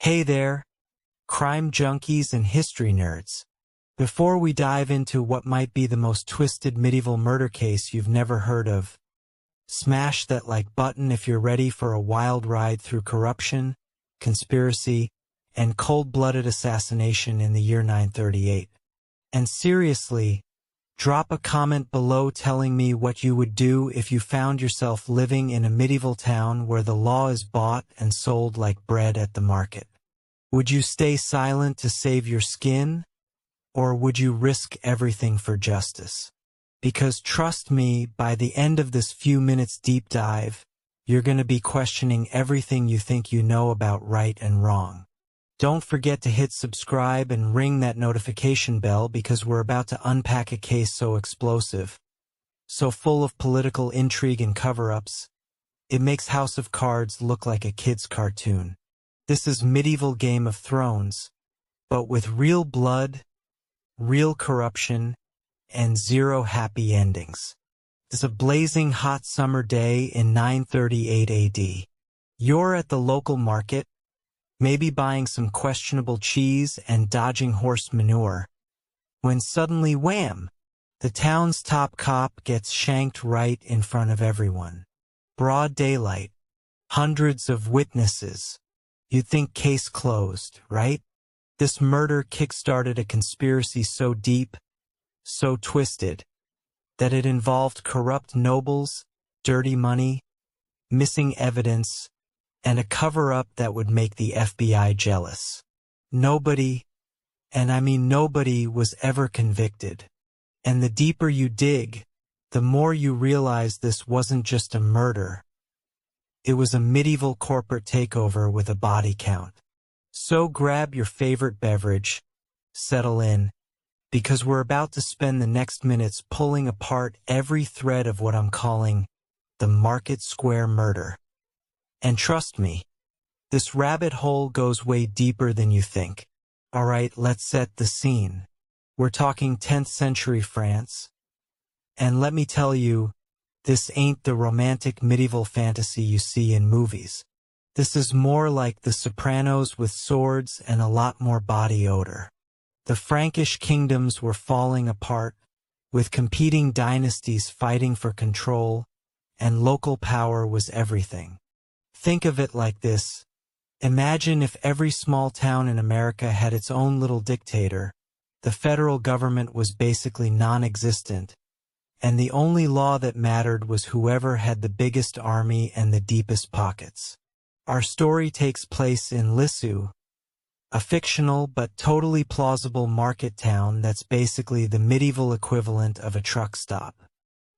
Hey there, crime junkies and history nerds. Before we dive into what might be the most twisted medieval murder case you've never heard of, smash that like button if you're ready for a wild ride through corruption, conspiracy, and cold-blooded assassination in the year 938. And seriously, drop a comment below telling me what you would do if you found yourself living in a medieval town where the law is bought and sold like bread at the market. Would you stay silent to save your skin, or would you risk everything for justice? Because trust me, by the end of this few minutes deep dive, you're going to be questioning everything you think you know about right and wrong. Don't forget to hit subscribe and ring that notification bell because we're about to unpack a case so explosive, so full of political intrigue and cover-ups, it makes House of Cards look like a kid's cartoon. This is medieval Game of Thrones, but with real blood, real corruption, and zero happy endings. It's a blazing hot summer day in 938 AD. You're at the local market, maybe buying some questionable cheese and dodging horse manure, when suddenly, wham! The town's top cop gets shanked right in front of everyone. Broad daylight. Hundreds of witnesses. You'd think case closed, right? This murder kick-started a conspiracy so deep, so twisted, that it involved corrupt nobles, dirty money, missing evidence, and a cover-up that would make the FBI jealous. Nobody, and I mean nobody, was ever convicted. And the deeper you dig, the more you realize this wasn't just a murder. It was a medieval corporate takeover with a body count. So grab your favorite beverage, settle in, because we're about to spend the next minutes pulling apart every thread of what I'm calling the Market Square Murder. And trust me, this rabbit hole goes way deeper than you think. Alright, let's set the scene. We're talking 10th century France. And let me tell you, this ain't the romantic medieval fantasy you see in movies. This is more like The Sopranos with swords and a lot more body odor. The Frankish kingdoms were falling apart, with competing dynasties fighting for control, and local power was everything. Think of it like this. Imagine if every small town in America had its own little dictator, the federal government was basically non-existent, and the only law that mattered was whoever had the biggest army and the deepest pockets. Our story takes place in Lisseu, a fictional but totally plausible market town that's basically the medieval equivalent of a truck stop.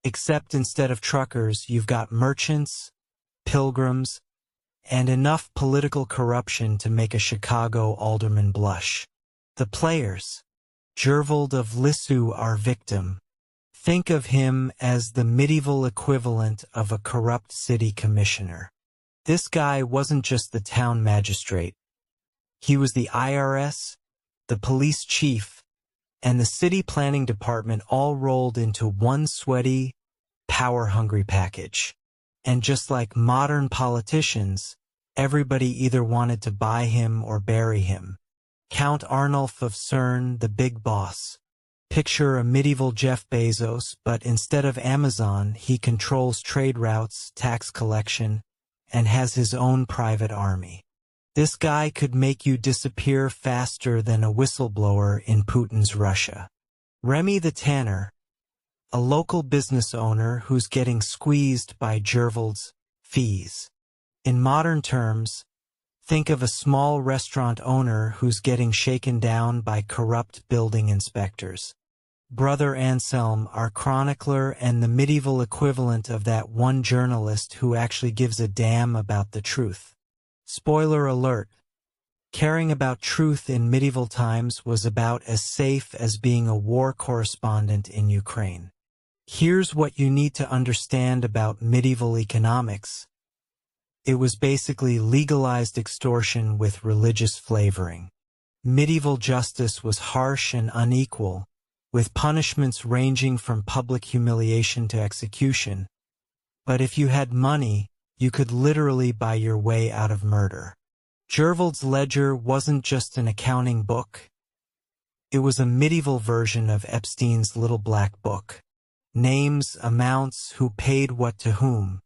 Except instead of truckers, you've got merchants, pilgrims, and enough political corruption to make a Chicago alderman blush. The players. Gervald of Lisseu, our victim. Think of him as the medieval equivalent of a corrupt city commissioner. This guy wasn't just the town magistrate. He was the IRS, the police chief, and the city planning department all rolled into one sweaty, power-hungry package. And just like modern politicians, everybody either wanted to buy him or bury him. Count Arnulf of Cern, the big boss. Picture a medieval Jeff Bezos, but instead of Amazon, he controls trade routes, tax collection, and has his own private army. This guy could make you disappear faster than a whistleblower in Putin's Russia. Remy the Tanner, a local business owner who's getting squeezed by Gervald's fees. In modern terms, think of a small restaurant owner who's getting shaken down by corrupt building inspectors. Brother Anselm, our chronicler, and the medieval equivalent of that one journalist who actually gives a damn about the truth. Spoiler alert. Caring about truth in medieval times was about as safe as being a war correspondent in Ukraine. Here's what you need to understand about medieval economics. It was basically legalized extortion with religious flavoring. Medieval justice was harsh and unequal, with punishments ranging from public humiliation to execution. But if you had money, you could literally buy your way out of murder. Gervald's ledger wasn't just an accounting book. It was a medieval version of Epstein's little black book. Names, amounts, who paid what to whom.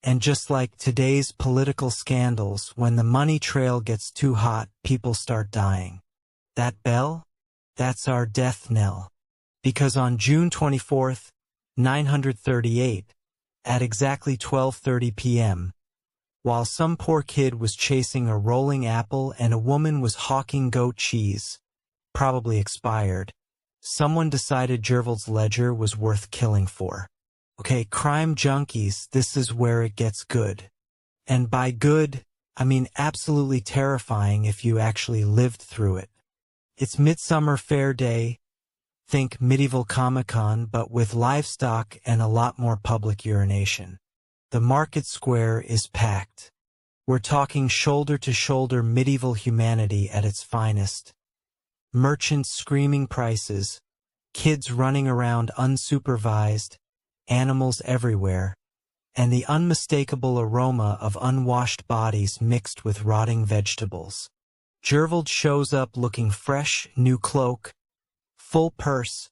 And just like today's political scandals, when the money trail gets too hot, people start dying. That bell? That's our death knell. Because on June 24th, 938, at exactly 12:30 p.m., while some poor kid was chasing a rolling apple and a woman was hawking goat cheese, probably expired, someone decided Gervald's ledger was worth killing for. Okay, crime junkies, this is where it gets good. And by good, I mean absolutely terrifying if you actually lived through it. It's Midsummer Fair Day. Think medieval Comic-Con, but with livestock and a lot more public urination. The market square is packed. We're talking shoulder-to-shoulder medieval humanity at its finest. Merchants screaming prices, kids running around unsupervised, animals everywhere, and the unmistakable aroma of unwashed bodies mixed with rotting vegetables. Gervald shows up looking fresh, new cloak, full purse,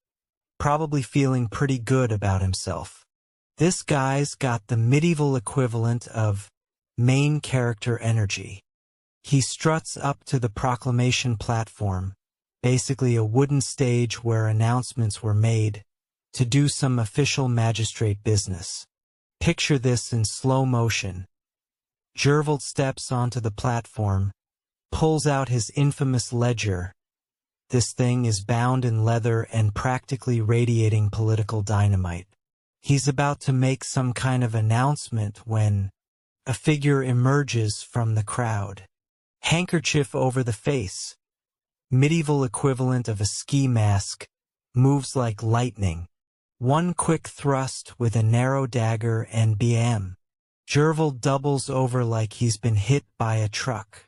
probably feeling pretty good about himself. This guy's got the medieval equivalent of main character energy. He struts up to the proclamation platform, basically a wooden stage where announcements were made, to do some official magistrate business. Picture this in slow motion. Gervald steps onto the platform, pulls out his infamous ledger. This thing is bound in leather and practically radiating political dynamite. He's about to make some kind of announcement when a figure emerges from the crowd. Handkerchief over the face. Medieval equivalent of a ski mask, moves like lightning. One quick thrust with a narrow dagger and bam. Gervald doubles over like he's been hit by a truck.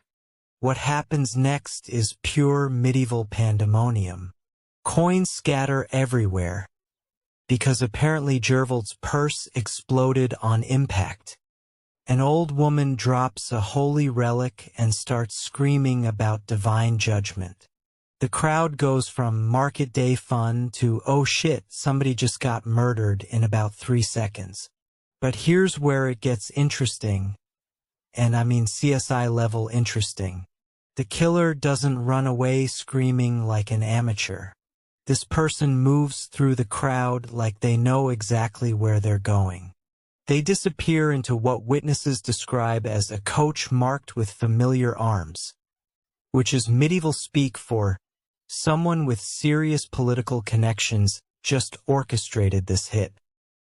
What happens next is pure medieval pandemonium. Coins scatter everywhere, because apparently Gervald's purse exploded on impact. An old woman drops a holy relic and starts screaming about divine judgment. The crowd goes from market day fun to, oh shit, somebody just got murdered in about 3 seconds. But here's where it gets interesting, and I mean CSI level interesting. The killer doesn't run away screaming like an amateur. This person moves through the crowd like they know exactly where they're going. They disappear into what witnesses describe as a coach marked with familiar arms, which is medieval speak for someone with serious political connections just orchestrated this hit.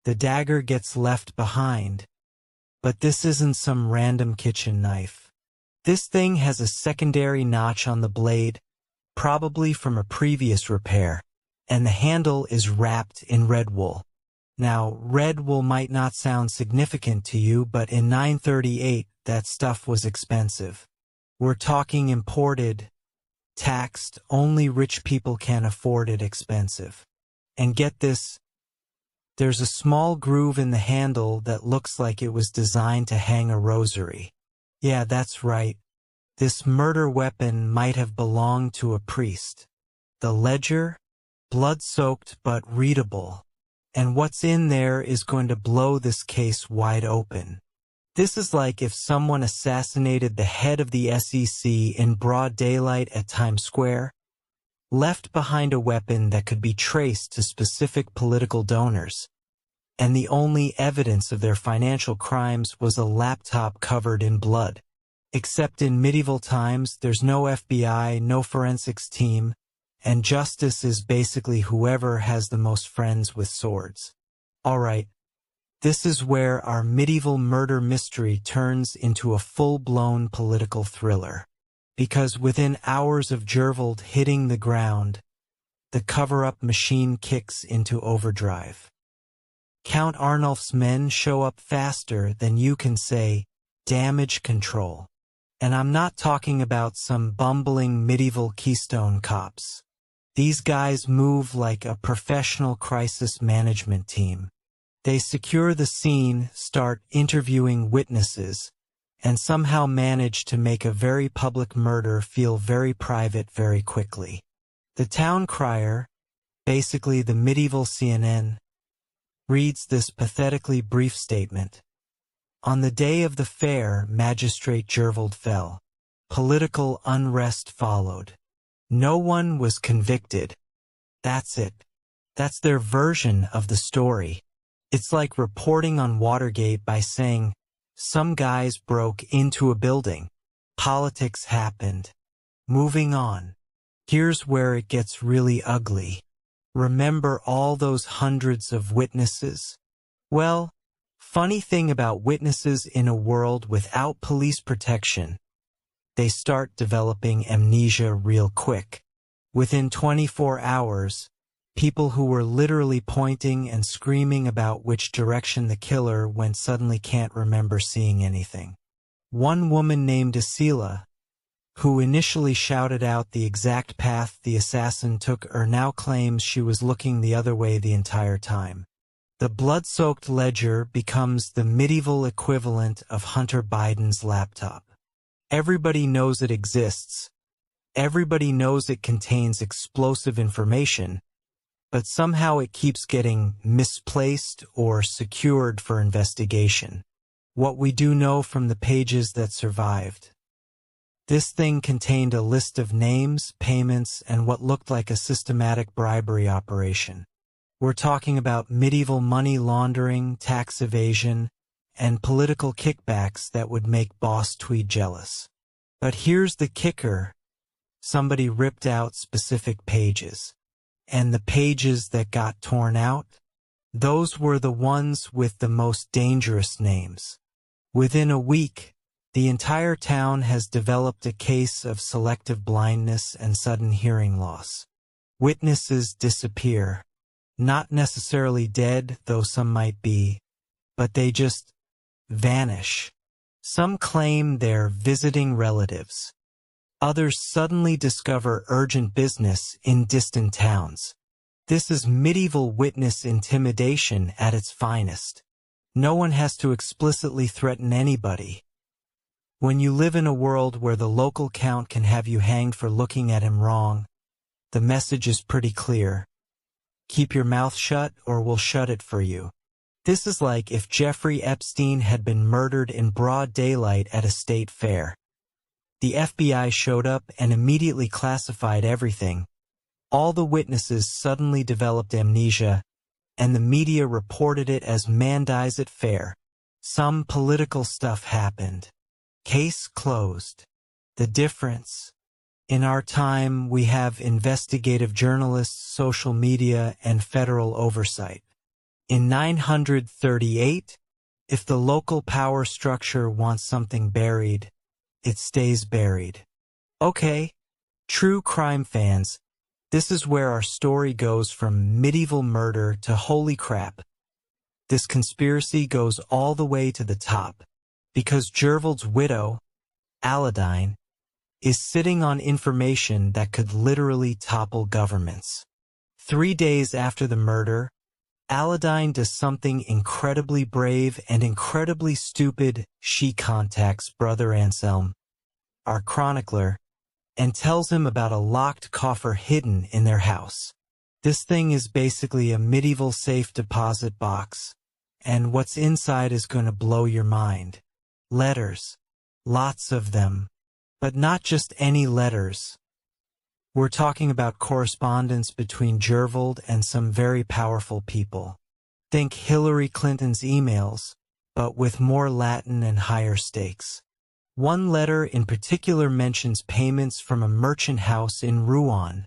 The dagger gets left behind, but this isn't some random kitchen knife. This thing has a secondary notch on the blade, probably from a previous repair, and the handle is wrapped in red wool. Now, red wool might not sound significant to you, but in 938, that stuff was expensive. We're talking imported, taxed, only rich people can afford it expensive. And get this, there's a small groove in the handle that looks like it was designed to hang a rosary. Yeah, that's right. This murder weapon might have belonged to a priest. The ledger? Blood-soaked but readable. And what's in there is going to blow this case wide open. This is like if someone assassinated the head of the SEC in broad daylight at Times Square, left behind a weapon that could be traced to specific political donors, and the only evidence of their financial crimes was a laptop covered in blood. Except in medieval times, there's no FBI, no forensics team, and justice is basically whoever has the most friends with swords. Alright, this is where our medieval murder mystery turns into a full-blown political thriller. Because within hours of Gervald hitting the ground, the cover-up machine kicks into overdrive. Count Arnulf's men show up faster than you can say, damage control. And I'm not talking about some bumbling medieval Keystone cops. These guys move like a professional crisis management team. They secure the scene, start interviewing witnesses, and somehow managed to make a very public murder feel very private very quickly. The town crier, basically the medieval CNN, reads this pathetically brief statement. On the day of the fair, Magistrate Gervald fell. Political unrest followed. No one was convicted. That's it. That's their version of the story. It's like reporting on Watergate by saying, some guys broke into a building. Politics happened. Moving on. Here's where it gets really ugly. Remember all those hundreds of witnesses? Well, funny thing about witnesses in a world without police protection, they start developing amnesia real quick. Within 24 hours, people who were literally pointing and screaming about which direction the killer went suddenly can't remember seeing anything. One woman named Asila, who initially shouted out the exact path the assassin took, now claims she was looking the other way the entire time. The blood-soaked ledger becomes the medieval equivalent of Hunter Biden's laptop. Everybody knows it exists. Everybody knows it contains explosive information, but somehow it keeps getting misplaced or secured for investigation. What we do know from the pages that survived. This thing contained a list of names, payments, and what looked like a systematic bribery operation. We're talking about medieval money laundering, tax evasion, and political kickbacks that would make Boss Tweed jealous. But here's the kicker. Somebody ripped out specific pages. And the pages that got torn out? Those were the ones with the most dangerous names. Within a week, the entire town has developed a case of selective blindness and sudden hearing loss. Witnesses disappear. Not necessarily dead, though some might be, but they just vanish. Some claim they're visiting relatives. Others suddenly discover urgent business in distant towns. This is medieval witness intimidation at its finest. No one has to explicitly threaten anybody. When you live in a world where the local count can have you hanged for looking at him wrong, the message is pretty clear. Keep your mouth shut or we'll shut it for you. This is like if Jeffrey Epstein had been murdered in broad daylight at a state fair. The FBI showed up and immediately classified everything. All the witnesses suddenly developed amnesia, and the media reported it as man dies at fair. Some political stuff happened. Case closed. The difference? In our time, we have investigative journalists, social media, and federal oversight. In 938, if the local power structure wants something buried, it stays buried. Okay, true crime fans, this is where our story goes from medieval murder to holy crap. This conspiracy goes all the way to the top, because Gervald's widow, Aladine, is sitting on information that could literally topple governments. 3 days after the murder, Aladine does something incredibly brave and incredibly stupid. She contacts Brother Anselm, our chronicler, and tells him about a locked coffer hidden in their house. This thing is basically a medieval safe deposit box, and what's inside is going to blow your mind. Letters. Lots of them. But not just any letters. We're talking about correspondence between Gervald and some very powerful people. Think Hillary Clinton's emails, but with more Latin and higher stakes. One letter in particular mentions payments from a merchant house in Rouen.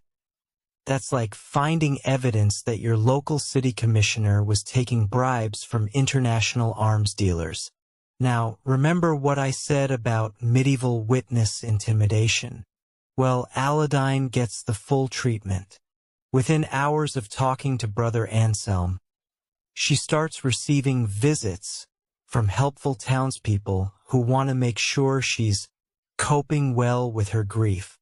That's like finding evidence that your local city commissioner was taking bribes from international arms dealers. Now, remember what I said about medieval witness intimidation? Well, Aladine gets the full treatment. Within hours of talking to Brother Anselm, she starts receiving visits from helpful townspeople who want to make sure she's coping well with her grief.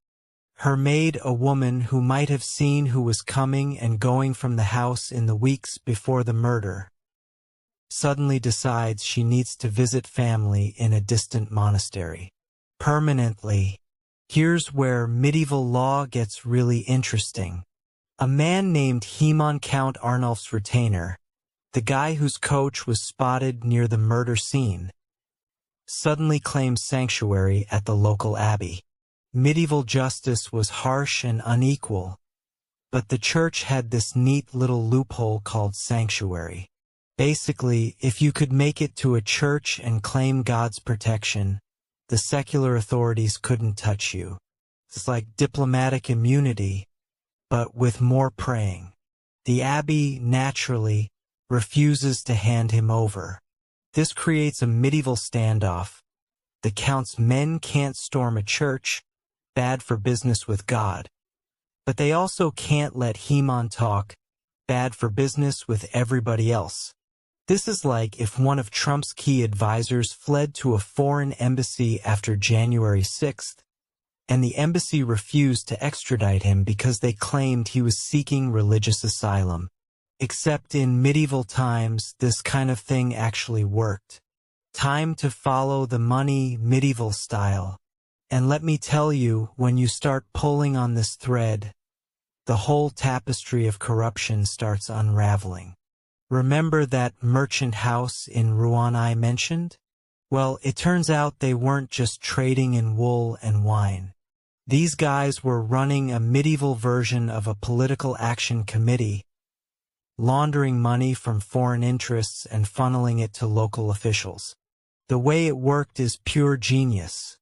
Her maid, a woman who might have seen who was coming and going from the house in the weeks before the murder, suddenly decides she needs to visit family in a distant monastery. Permanently. Here's where medieval law gets really interesting. A man named Hemon Count Arnulf's retainer, the guy whose coach was spotted near the murder scene, suddenly claims sanctuary at the local abbey. Medieval justice was harsh and unequal, but the church had this neat little loophole called sanctuary. Basically, if you could make it to a church and claim God's protection, the secular authorities couldn't touch you. It's like diplomatic immunity, but with more praying. The abbey, naturally, refuses to hand him over. This creates a medieval standoff. The count's men can't storm a church, bad for business with God. But they also can't let Hemon talk, bad for business with everybody else. This is like if one of Trump's key advisors fled to a foreign embassy after January 6th, and the embassy refused to extradite him because they claimed he was seeking religious asylum. Except in medieval times, this kind of thing actually worked. Time to follow the money medieval style. And let me tell you, when you start pulling on this thread, the whole tapestry of corruption starts unraveling. Remember that merchant house in Rouen I mentioned? Well, it turns out they weren't just trading in wool and wine. These guys were running a medieval version of a political action committee, laundering money from foreign interests and funneling it to local officials. The way it worked is pure genius.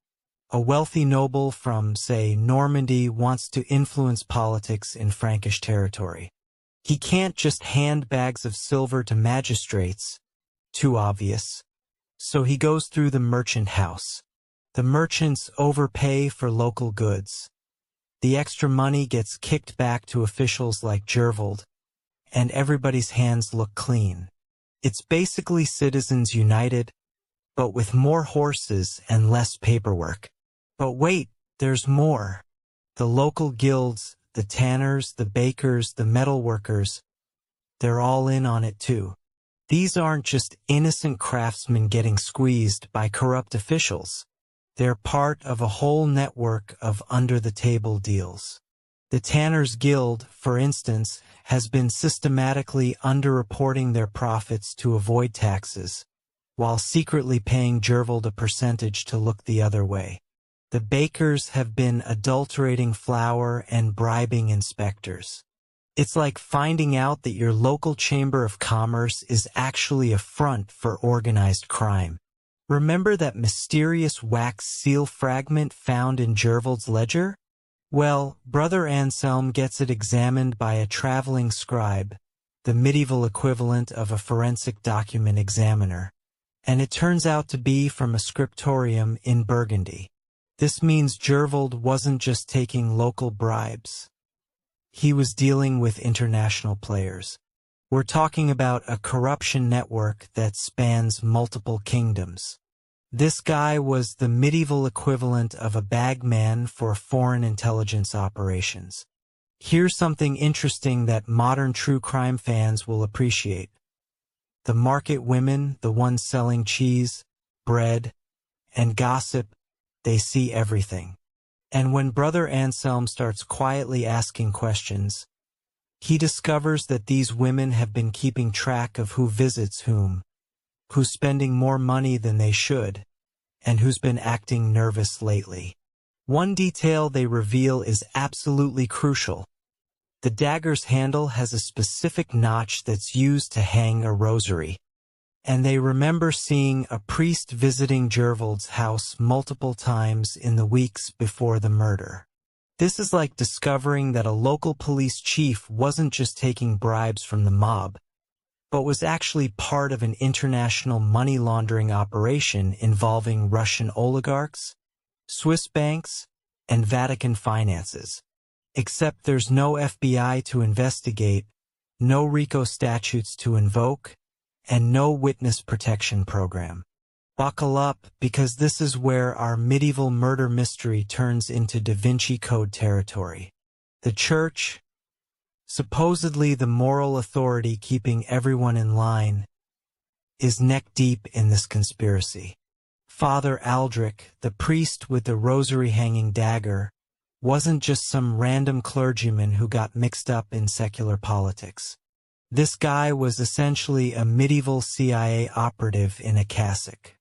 A wealthy noble from, say, Normandy wants to influence politics in Frankish territory. He can't just hand bags of silver to magistrates, too obvious. So he goes through the merchant house. The merchants overpay for local goods. The extra money gets kicked back to officials like Gervald, and everybody's hands look clean. It's basically Citizens United, but with more horses and less paperwork. But wait, there's more. The local guilds, the tanners, the bakers, the metalworkers, they're all in on it too. These aren't just innocent craftsmen getting squeezed by corrupt officials. They're part of a whole network of under-the-table deals. The Tanners Guild, for instance, has been systematically underreporting their profits to avoid taxes, while secretly paying Gervald a percentage to look the other way. The bakers have been adulterating flour and bribing inspectors. It's like finding out that your local chamber of commerce is actually a front for organized crime. Remember that mysterious wax seal fragment found in Gervald's ledger? Well, Brother Anselm gets it examined by a traveling scribe, the medieval equivalent of a forensic document examiner, and it turns out to be from a scriptorium in Burgundy. This means Gervald wasn't just taking local bribes. He was dealing with international players. We're talking about a corruption network that spans multiple kingdoms. This guy was the medieval equivalent of a bagman for foreign intelligence operations. Here's something interesting that modern true crime fans will appreciate. The market women, the ones selling cheese, bread, and gossip, they see everything. And when Brother Anselm starts quietly asking questions, he discovers that these women have been keeping track of who visits whom, who's spending more money than they should, and who's been acting nervous lately. One detail they reveal is absolutely crucial. The dagger's handle has a specific notch that's used to hang a rosary. And they remember seeing a priest visiting Gervald's house multiple times in the weeks before the murder. This is like discovering that a local police chief wasn't just taking bribes from the mob, but was actually part of an international money laundering operation involving Russian oligarchs, Swiss banks, and Vatican finances. Except there's no FBI to investigate, no RICO statutes to invoke, and no witness protection program. Buckle up, because this is where our medieval murder mystery turns into Da Vinci Code territory. The church, supposedly the moral authority keeping everyone in line, is neck-deep in this conspiracy. Father Aldrich, the priest with the rosary-hanging dagger, wasn't just some random clergyman who got mixed up in secular politics. This guy was essentially a medieval CIA operative in a cassock.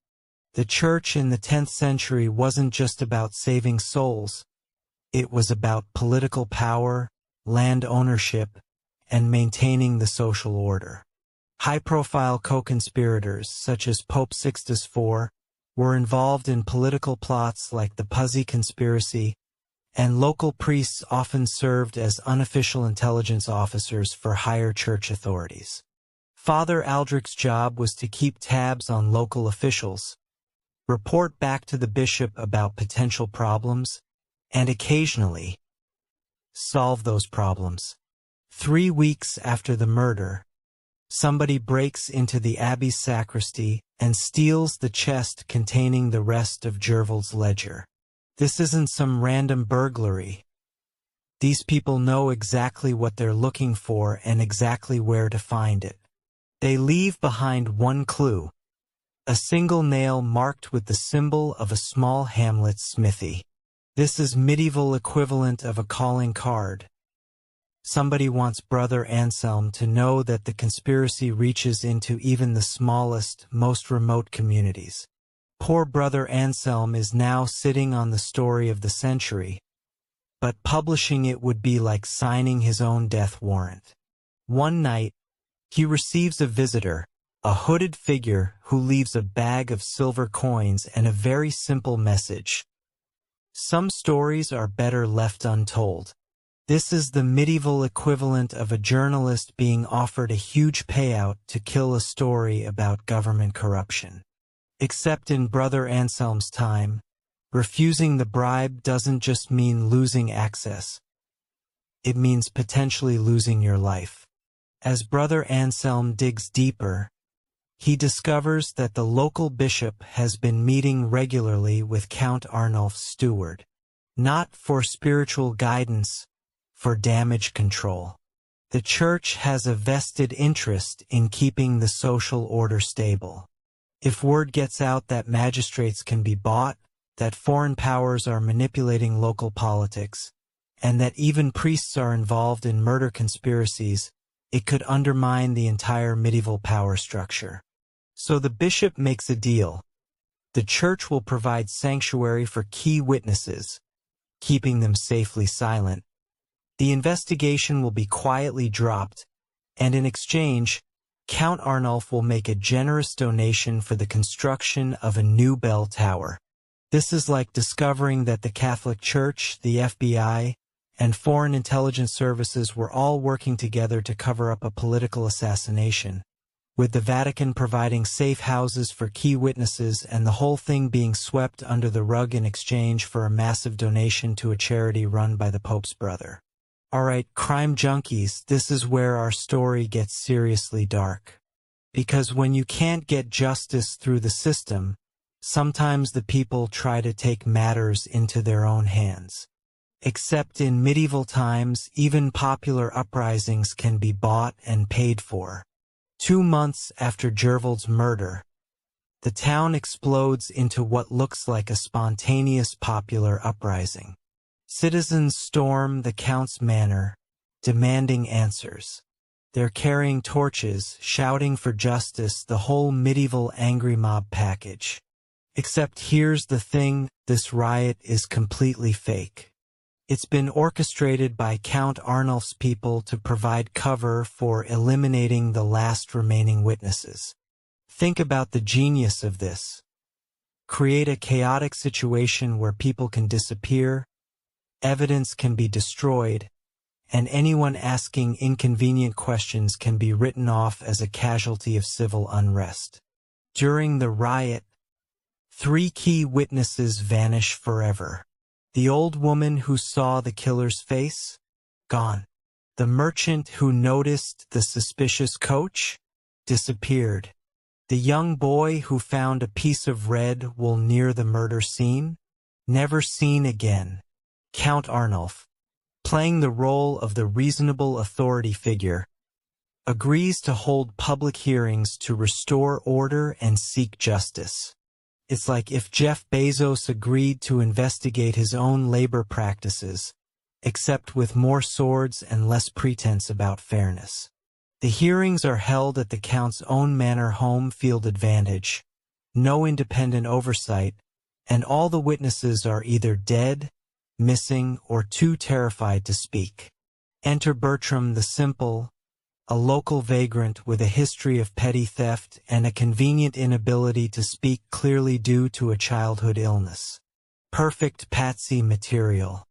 The church in the 10th century wasn't just about saving souls. It was about political power, land ownership, and maintaining the social order. High-profile co-conspirators, such as Pope Sixtus IV, were involved in political plots like the Puzzy Conspiracy, and local priests often served as unofficial intelligence officers for higher church authorities. Father Aldrich's job was to keep tabs on local officials, report back to the bishop about potential problems, and occasionally solve those problems. 3 weeks after the murder, somebody breaks into the abbey's sacristy and steals the chest containing the rest of Gervald's ledger. This isn't some random burglary. These people know exactly what they're looking for and exactly where to find it. They leave behind one clue: a single nail marked with the symbol of a small hamlet's smithy. This is medieval equivalent of a calling card. Somebody wants Brother Anselm to know that the conspiracy reaches into even the smallest, most remote communities. Poor Brother Anselm is now sitting on the story of the century, but publishing it would be like signing his own death warrant. One night, he receives a visitor, a hooded figure who leaves a bag of silver coins and a very simple message. Some stories are better left untold. This is the medieval equivalent of a journalist being offered a huge payout to kill a story about government corruption. Except in Brother Anselm's time, refusing the bribe doesn't just mean losing access. It means potentially losing your life. As Brother Anselm digs deeper, he discovers that the local bishop has been meeting regularly with Count Arnulf's steward, not for spiritual guidance, for damage control. The church has a vested interest in keeping the social order stable. If word gets out that magistrates can be bought, that foreign powers are manipulating local politics, and that even priests are involved in murder conspiracies, it could undermine the entire medieval power structure. So the bishop makes a deal. The church will provide sanctuary for key witnesses, keeping them safely silent. The investigation will be quietly dropped, and in exchange, Count Arnulf will make a generous donation for the construction of a new bell tower. This is like discovering that the Catholic Church, the FBI, and foreign intelligence services were all working together to cover up a political assassination, with the Vatican providing safe houses for key witnesses and the whole thing being swept under the rug in exchange for a massive donation to a charity run by the Pope's brother. Alright, crime junkies, this is where our story gets seriously dark. Because when you can't get justice through the system, sometimes the people try to take matters into their own hands. Except in medieval times, even popular uprisings can be bought and paid for. 2 months after Gervald's murder, the town explodes into what looks like a spontaneous popular uprising. Citizens storm the Count's manor, demanding answers. They're carrying torches, shouting for justice, the whole medieval angry mob package. Except here's the thing, this riot is completely fake. It's been orchestrated by Count Arnulf's people to provide cover for eliminating the last remaining witnesses. Think about the genius of this. Create a chaotic situation where people can disappear, evidence can be destroyed, and anyone asking inconvenient questions can be written off as a casualty of civil unrest. During the riot, 3 key witnesses vanish forever. The old woman who saw the killer's face? Gone. The merchant who noticed the suspicious coach? Disappeared. The young boy who found a piece of red wool near the murder scene? Never seen again. Count Arnulf, playing the role of the reasonable authority figure, agrees to hold public hearings to restore order and seek justice. It's like if Jeff Bezos agreed to investigate his own labor practices, except with more swords and less pretense about fairness. The hearings are held at the Count's own manor home field advantage, no independent oversight, and all the witnesses are either dead, missing, or too terrified to speak. Enter Bertram the Simple, a local vagrant with a history of petty theft and a convenient inability to speak clearly due to a childhood illness. Perfect patsy material.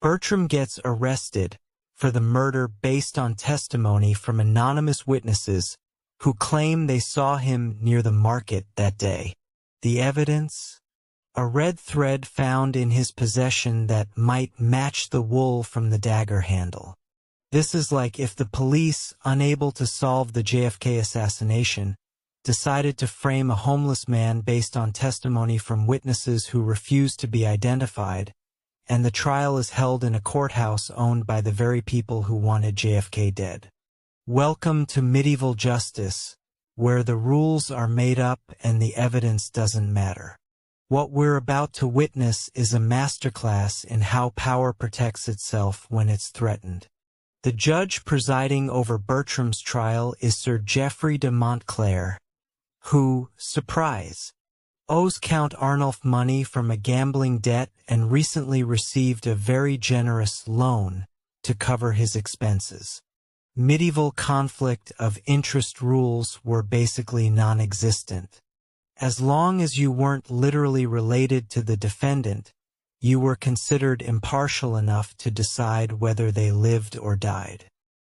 Bertram gets arrested for the murder based on testimony from anonymous witnesses who claim they saw him near the market that day. The evidence? A red thread found in his possession that might match the wool from the dagger handle. This is like if the police, unable to solve the JFK assassination, decided to frame a homeless man based on testimony from witnesses who refused to be identified, and the trial is held in a courthouse owned by the very people who wanted JFK dead. Welcome to medieval justice, where the rules are made up and the evidence doesn't matter. What we're about to witness is a masterclass in how power protects itself when it's threatened. The judge presiding over Bertram's trial is Sir Geoffrey de Montclair, who, surprise, owes Count Arnulf money from a gambling debt and recently received a very generous loan to cover his expenses. Medieval conflict of interest rules were basically non-existent. As long as you weren't literally related to the defendant, you were considered impartial enough to decide whether they lived or died.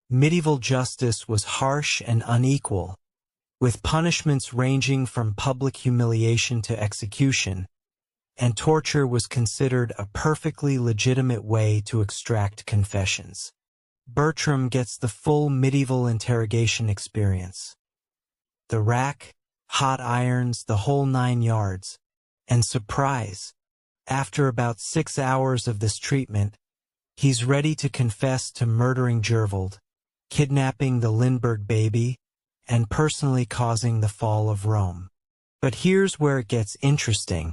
Medieval justice was harsh and unequal, with punishments ranging from public humiliation to execution, and torture was considered a perfectly legitimate way to extract confessions. Bertram gets the full medieval interrogation experience. The rack, hot irons, the whole 9 yards, and surprise, after about 6 hours of this treatment, he's ready to confess to murdering Gervald, kidnapping the Lindbergh baby, and personally causing the fall of Rome. But here's where it gets interesting.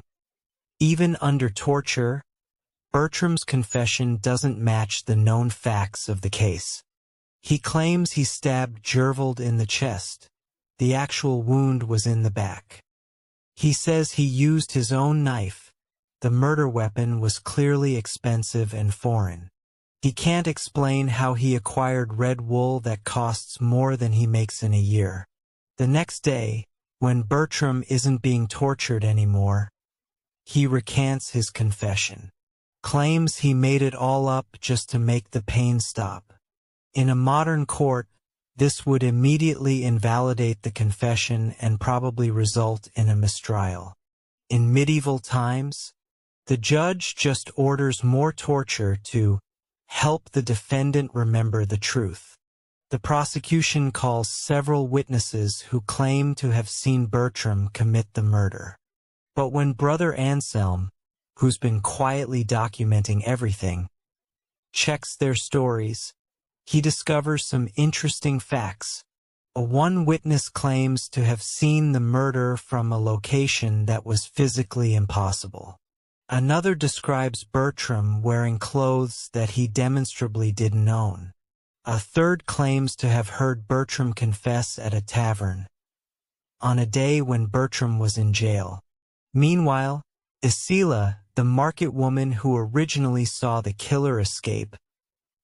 Even under torture, Bertram's confession doesn't match the known facts of the case. He claims he stabbed Gervald in the chest. The actual wound was in the back. He says he used his own knife. The murder weapon was clearly expensive and foreign. He can't explain how he acquired red wool that costs more than he makes in a year. The next day, when Bertram isn't being tortured anymore, he recants his confession. Claims he made it all up just to make the pain stop. In a modern court, this would immediately invalidate the confession and probably result in a mistrial. In medieval times, the judge just orders more torture to help the defendant remember the truth. The prosecution calls several witnesses who claim to have seen Bertram commit the murder. But when Brother Anselm, who's been quietly documenting everything, checks their stories, he discovers some interesting facts. One witness claims to have seen the murder from a location that was physically impossible. Another describes Bertram wearing clothes that he demonstrably didn't own. A third claims to have heard Bertram confess at a tavern, on a day when Bertram was in jail. Meanwhile, Isila, the market woman who originally saw the killer escape,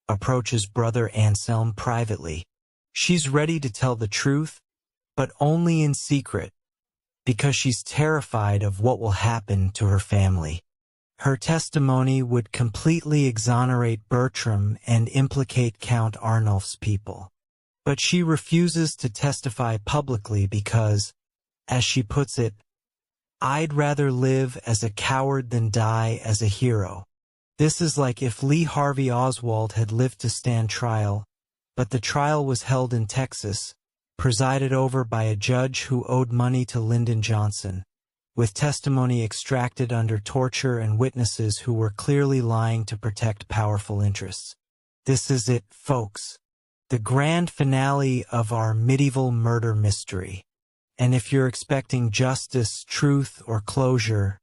approaches Brother Anselm privately. She's ready to tell the truth, but only in secret, because she's terrified of what will happen to her family. Her testimony would completely exonerate Bertram and implicate Count Arnulf's people. But she refuses to testify publicly because, as she puts it, "I'd rather live as a coward than die as a hero." This is like if Lee Harvey Oswald had lived to stand trial, but the trial was held in Texas, presided over by a judge who owed money to Lyndon Johnson, with testimony extracted under torture and witnesses who were clearly lying to protect powerful interests. This is it, folks. the grand finale of our medieval murder mystery. And if you're expecting justice, truth, or closure,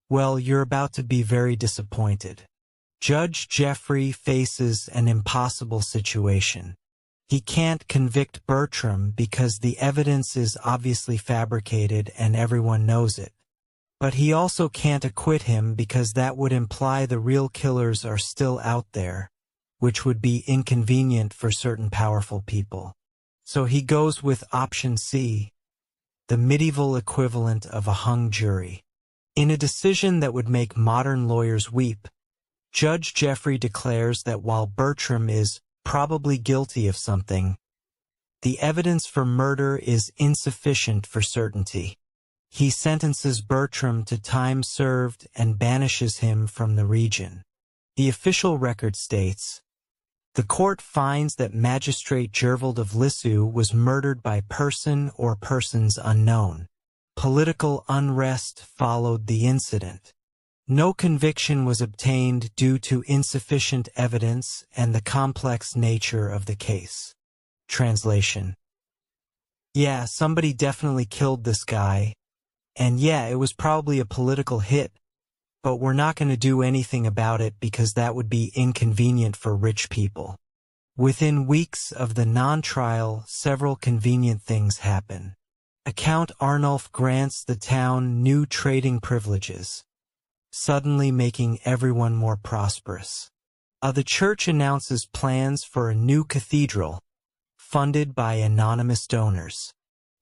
well, you're about to be very disappointed. Judge Jeffrey faces an impossible situation. He can't convict Bertram because the evidence is obviously fabricated and everyone knows it. But he also can't acquit him because that would imply the real killers are still out there, which would be inconvenient for certain powerful people. So he goes with option C, the medieval equivalent of a hung jury. In a decision that would make modern lawyers weep, Judge Jeffrey declares that while Bertram is probably guilty of something, the evidence for murder is insufficient for certainty. He sentences Bertram to time served and banishes him from the region. The official record states, the court finds that Magistrate Gervald of Lisseu was murdered by person or persons unknown. Political unrest followed the incident. No conviction was obtained due to insufficient evidence and the complex nature of the case. Translation. Yeah, somebody definitely killed this guy. And yeah, it was probably a political hit, but we're not going to do anything about it because that would be inconvenient for rich people. Within weeks of the non-trial, several convenient things happen. Count Arnulf grants the town new trading privileges, suddenly making everyone more prosperous. The church announces plans for a new cathedral, funded by anonymous donors.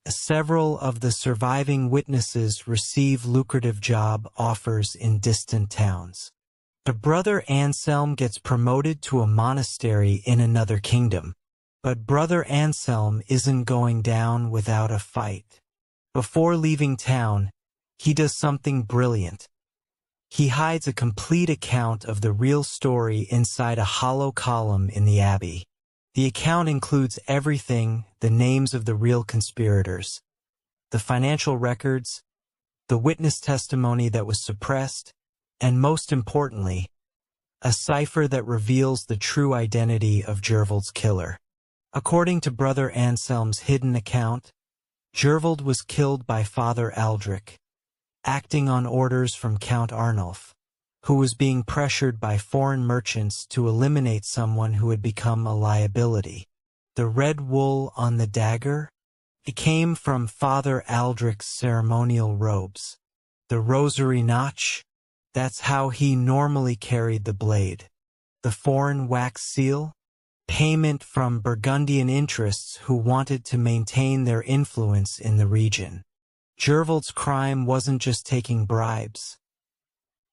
Several of the surviving witnesses receive lucrative job offers in distant towns. The brother Anselm gets promoted to a monastery in another kingdom, but Brother Anselm isn't going down without a fight. Before leaving town, he does something brilliant. He hides a complete account of the real story inside a hollow column in the abbey. The account includes everything, the names of the real conspirators, the financial records, the witness testimony that was suppressed, and most importantly, a cipher that reveals the true identity of Gervald's killer. According to Brother Anselm's hidden account, Gervald was killed by Father Aldrich, acting on orders from Count Arnulf, who was being pressured by foreign merchants to eliminate someone who had become a liability. The red wool on the dagger? It came from Father Aldrich's ceremonial robes. The rosary notch? That's how he normally carried the blade. The foreign wax seal? Payment from Burgundian interests who wanted to maintain their influence in the region. Gervald's crime wasn't just taking bribes.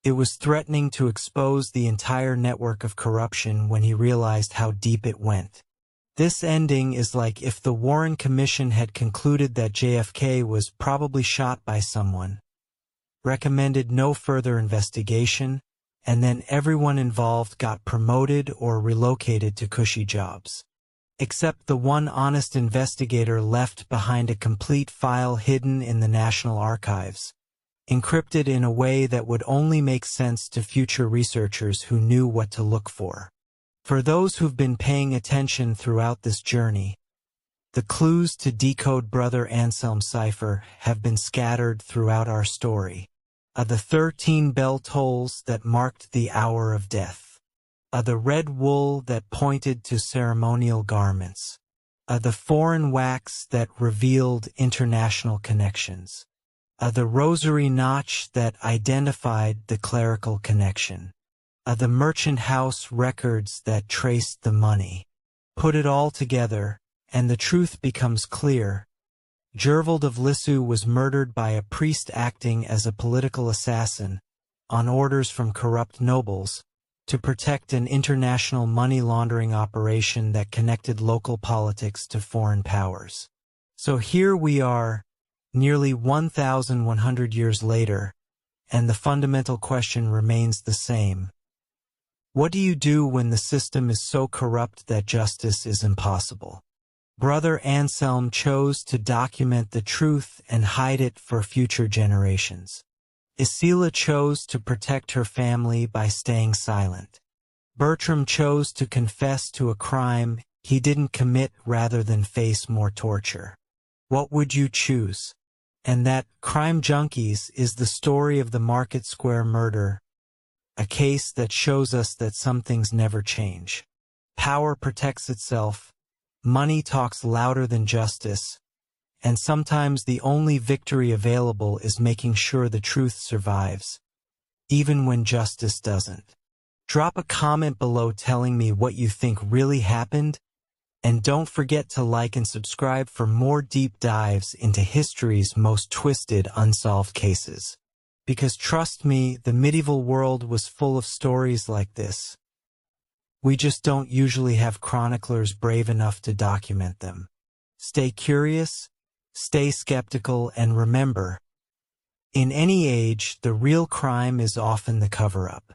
It was threatening to expose the entire network of corruption when he realized how deep it went. This ending is like if the Warren Commission had concluded that JFK was probably shot by someone, recommended no further investigation, and then everyone involved got promoted or relocated to cushy jobs. Except the one honest investigator left behind a complete file hidden in the National Archives, encrypted in a way that would only make sense to future researchers who knew what to look for. For those who've been paying attention throughout this journey, the clues to decode Brother Anselm's cipher have been scattered throughout our story. The 13 bell tolls that marked the hour of death. The red wool that pointed to ceremonial garments. The foreign wax that revealed international connections. The rosary notch that identified the clerical connection. The merchant house records that traced the money. Put it all together, and the truth becomes clear. Gervald of Lisseu was murdered by a priest acting as a political assassin, on orders from corrupt nobles, to protect an international money laundering operation that connected local politics to foreign powers. So here we are, nearly 1,100 years later, and the fundamental question remains the same. What do you do when the system is so corrupt that justice is impossible? Brother Anselm chose to document the truth and hide it for future generations. Isela chose to protect her family by staying silent. Bertram chose to confess to a crime He didn't commit rather than face more torture. What would you choose? And that Crime Junkies is the story of the Market Square murder, a case that shows us that some things never change. Power protects itself, money talks louder than justice, and sometimes the only victory available is making sure the truth survives, even when justice doesn't. Drop a comment below telling me what you think really happened, and don't forget to like and subscribe for more deep dives into history's most twisted unsolved cases. Because trust me, the medieval world was full of stories like this. We just don't usually have chroniclers brave enough to document them. Stay curious, stay skeptical, and remember, in any age, the real crime is often the cover-up.